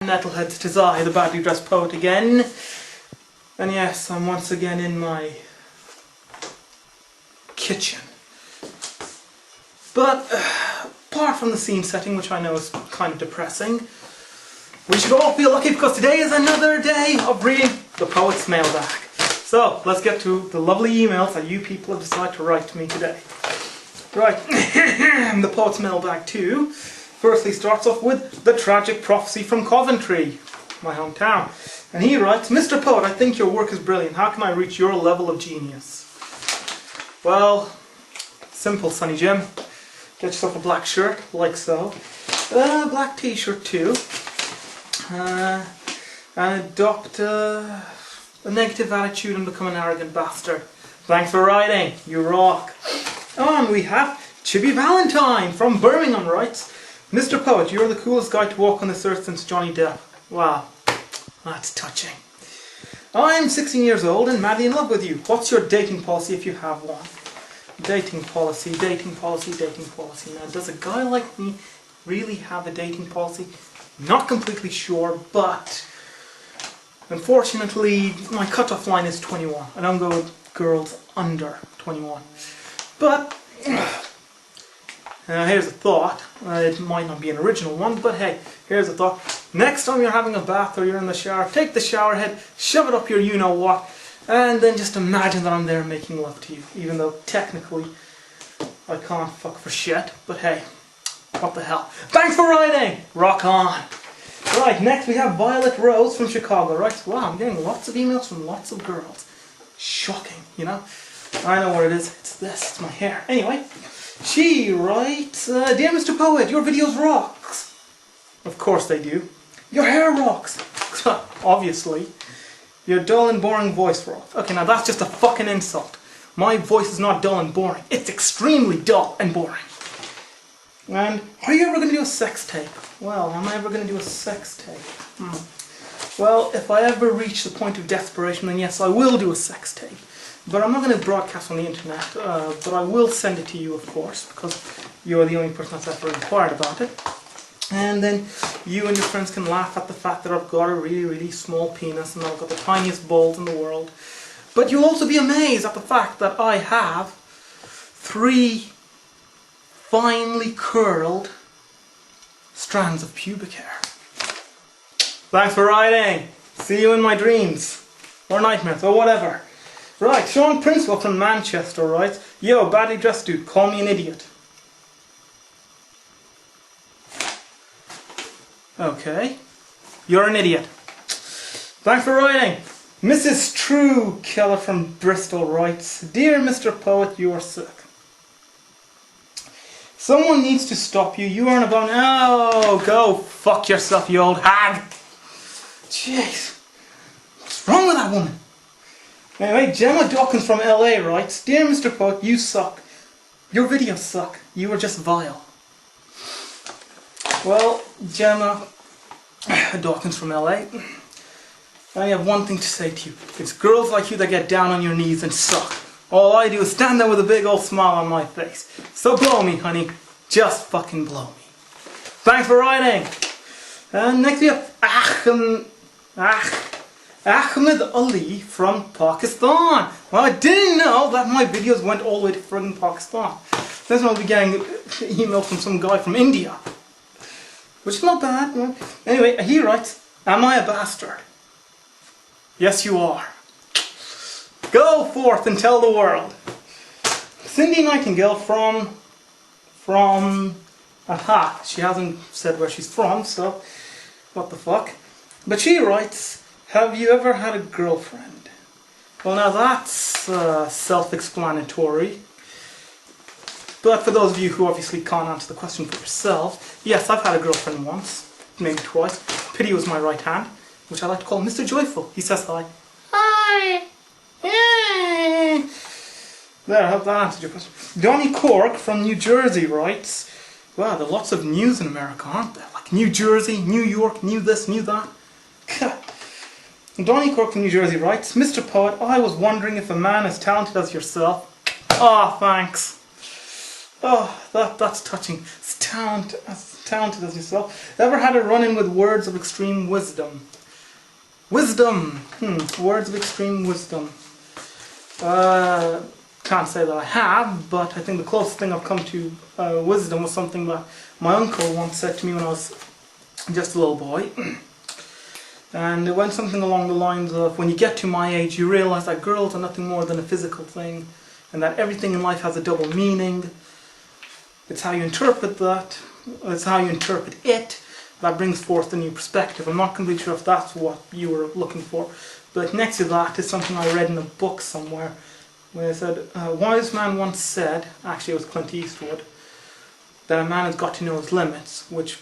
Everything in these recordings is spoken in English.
Nettleheads, 'tis I, the badly dressed poet again. And yes, I'm once again in my kitchen. But apart from the scene setting, which I know is kind of depressing, we should all feel lucky because today is another day of reading the Poet's Mailbag. So let's get to the lovely emails that you people have decided to write to me today. Right, the Poet's Mailbag 2 firstly starts off with the tragic prophecy from Coventry, my hometown. And he writes, Mr. Poet, I think your work is brilliant. How can I reach your level of genius? Well, simple, Sonny Jim. Get yourself a black shirt, like so. A black t-shirt too. And adopt a negative attitude and become an arrogant bastard. Thanks for writing. You rock. And we have Chibi Valentine from Birmingham writes, Mr. Poet, you're the coolest guy to walk on this earth since Johnny Depp. Wow. That's touching. I'm 16 years old and madly in love with you. What's your dating policy if you have one? Dating policy, dating policy, dating policy. Now, does a guy like me really have a dating policy? Not completely sure, but unfortunately, my cutoff line is 21. I don't go with girls under 21. But here's a thought. It might not be an original one, but hey, here's a thought. Next time you're having a bath or you're in the shower, take the shower head, shove it up your you-know-what, and then just imagine that I'm there making love to you. Even though technically I can't fuck for shit, but hey, what the hell. Thanks for writing! Rock on! Right, next we have Violet Rose from Chicago. Right, wow, I'm getting lots of emails from lots of girls. Shocking, you know? I know what it is. It's this, it's my hair. Anyway, she writes, Dear Mr. Poet, your videos rocks. Of course they do. Your hair rocks. Obviously. Your dull and boring voice rocks. Okay, now that's just a fucking insult. My voice is not dull and boring. It's extremely dull and boring. And are you ever going to do a sex tape? Well, am I ever going to do a sex tape? Well, if I ever reach the point of desperation, then yes, I will do a sex tape. But I'm not going to broadcast on the internet, but I will send it to you, of course, because you're the only person that's ever inquired about it. And then you and your friends can laugh at the fact that I've got a really, really small penis and I've got the tiniest balls in the world. But you'll also be amazed at the fact that I have 3 finely curled strands of pubic hair. Thanks for writing. See you in my dreams. Or nightmares, or whatever. Right, Sean Princewell from Manchester writes, Yo, badly dressed dude, call me an idiot. Okay. You're an idiot. Thanks for writing. Mrs. True Keller from Bristol writes, Dear Mr. Poet, you are sick. Someone needs to stop you. You aren't about... Oh, go fuck yourself, you old hag. Jeez. What's wrong with that woman? Anyway, Gemma Dawkins from LA writes, Dear Mr. Poet, you suck. Your videos suck. You are just vile. Well, Gemma Dawkins from LA, I have one thing to say to you. It's girls like you that get down on your knees and suck. All I do is stand there with a big old smile on my face. So blow me, honey. Just fucking blow me. Thanks for writing. And next we have Ahmed Ali from Pakistan. Well, I didn't know that my videos went all the way to friggin' Pakistan. Then I'll be getting an email from some guy from India. Which is not bad. Anyway, he writes, Am I a bastard? Yes, you are. Go forth and tell the world. Cindy Nightingale from she hasn't said where she's from, so what the fuck. But she writes, Have you ever had a girlfriend? Well, now that's self-explanatory. But for those of you who obviously can't answer the question for yourself, yes, I've had a girlfriend once, maybe twice. Pity was my right hand, which I like to call Mr. Joyful. He says hi. Hi. Hey. There, I hope that answered your question. Donnie Cork from New Jersey writes, wow, there are lots of news in America, aren't there? Like New Jersey, New York, new this, new that. Donnie Cork from New Jersey writes, Mr. Poet, I was wondering if a man as talented as yourself... Ah, thanks. Oh, that's touching. As talented as yourself, ever had a run-in with words of extreme wisdom? Wisdom! Words of extreme wisdom. Can't say that I have, but I think the closest thing I've come to wisdom was something that my uncle once said to me when I was just a little boy. And it went something along the lines of, when you get to my age, you realise that girls are nothing more than a physical thing, and that everything in life has a double meaning. It's how you interpret that, it's how you interpret it, that brings forth a new perspective. I'm not completely sure if that's what you were looking for, but next to that is something I read in a book somewhere, where it said, a wise man once said, actually it was Clint Eastwood, that a man has got to know his limits, which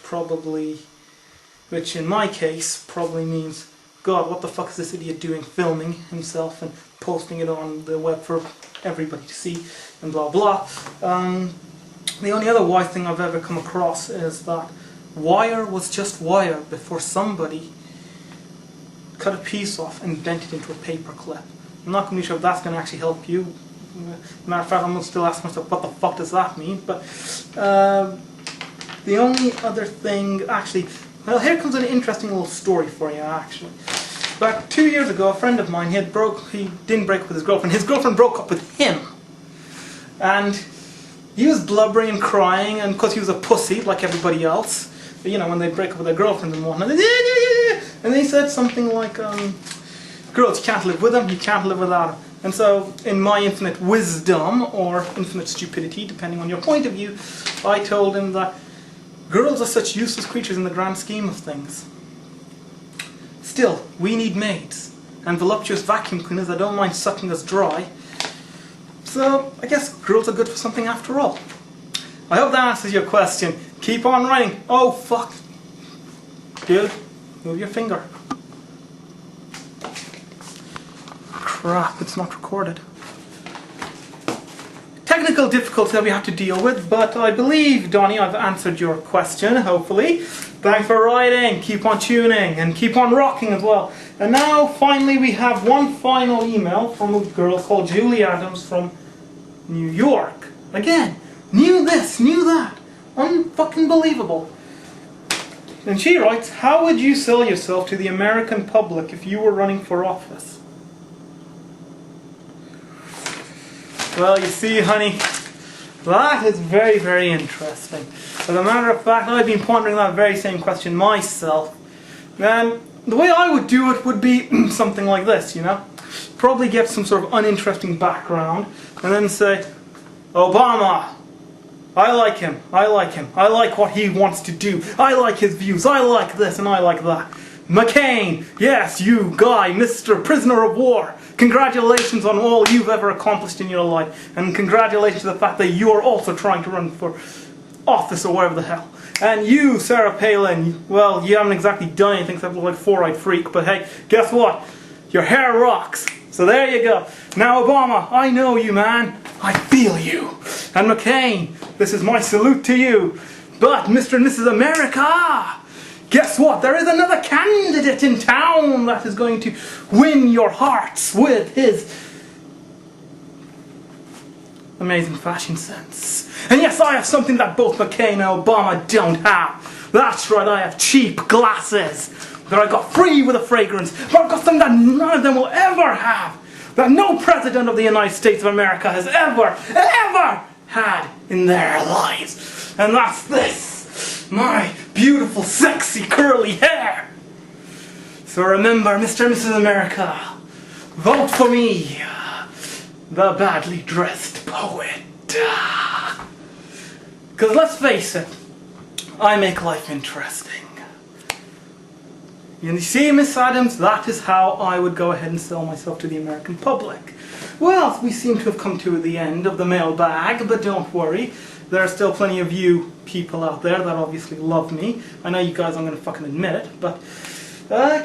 in my case probably means, God, what the fuck is this idiot doing, filming himself and posting it on the web for everybody to see, and blah blah. The only other wise thing I've ever come across is that wire was just wire before somebody cut a piece off and bent it into a paper clip. I'm not going to be sure if that's going to actually help you. Matter of fact, I'm going to still ask myself, what the fuck does that mean? But the only other thing, actually, well, here comes an interesting little story for you, actually. About 2 years ago, a friend of mine, he didn't break up with his girlfriend. His girlfriend broke up with him. And he was blubbering and crying, and because he was a pussy, like everybody else, you know, when they break up with their girlfriend and whatnot, and he said something like, girls, you can't live with them, you can't live without them. And so, in my infinite wisdom, or infinite stupidity, depending on your point of view, I told him that girls are such useless creatures in the grand scheme of things. Still, we need maids, and voluptuous vacuum cleaners that don't mind sucking us dry. So, I guess girls are good for something after all. I hope that answers your question. Keep on writing. Oh, fuck. Dude, move your finger. Crap, it's not recorded. Technical difficulties that we have to deal with, but I believe, Donnie, I've answered your question, hopefully. Thanks for writing, keep on tuning, and keep on rocking as well. And now, finally, we have one final email from a girl called Julie Adams from New York. Again, knew this, knew that. Unfucking believable. And she writes, how would you sell yourself to the American public if you were running for office? Well, you see, honey, that is very, very interesting. As a matter of fact, I've been pondering that very same question myself. And the way I would do it would be something like this, you know? Probably get some sort of uninteresting background, and then say, Obama, I like him, I like him, I like what he wants to do, I like his views, I like this and I like that. McCain, yes, you guy, Mr. Prisoner of War, congratulations on all you've ever accomplished in your life, and congratulations to the fact that you are also trying to run for office or whatever the hell. And you, Sarah Palin, well, you haven't exactly done anything except look like a four-eyed freak, but hey, guess what? Your hair rocks. So there you go. Now Obama, I know you, man. I feel you. And McCain, this is my salute to you. But Mr. and Mrs. America, guess what? There is another candidate in town that is going to win your hearts with his amazing fashion sense. And yes, I have something that both McCain and Obama don't have. That's right, I have cheap glasses that I got free with a fragrance. But I've got something that none of them will ever have. That no president of the United States of America has ever had in their lives. And that's this. My beautiful, sexy, curly hair. So remember, Mr. and Mrs. America, vote for me, the badly dressed poet. Because let's face it, I make life interesting. You see, Miss Adams, that is how I would go ahead and sell myself to the American public. Well, we seem to have come to the end of the mailbag, but don't worry. There are still plenty of you people out there that obviously love me. I know you guys aren't going to fucking admit it, but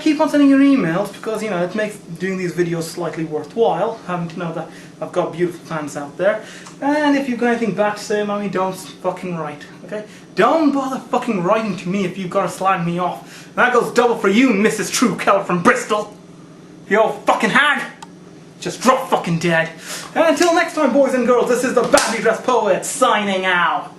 keep on sending your emails because, you know, it makes doing these videos slightly worthwhile, having to know that I've got beautiful fans out there. And if you've got anything bad to say about me, don't fucking write, okay? Don't bother fucking writing to me if you've got to slag me off. That goes double for you, Mrs. True Keller from Bristol. You old fucking hag. Just drop fucking dead. And until next time, boys and girls, this is the Badly Dressed Poet signing out.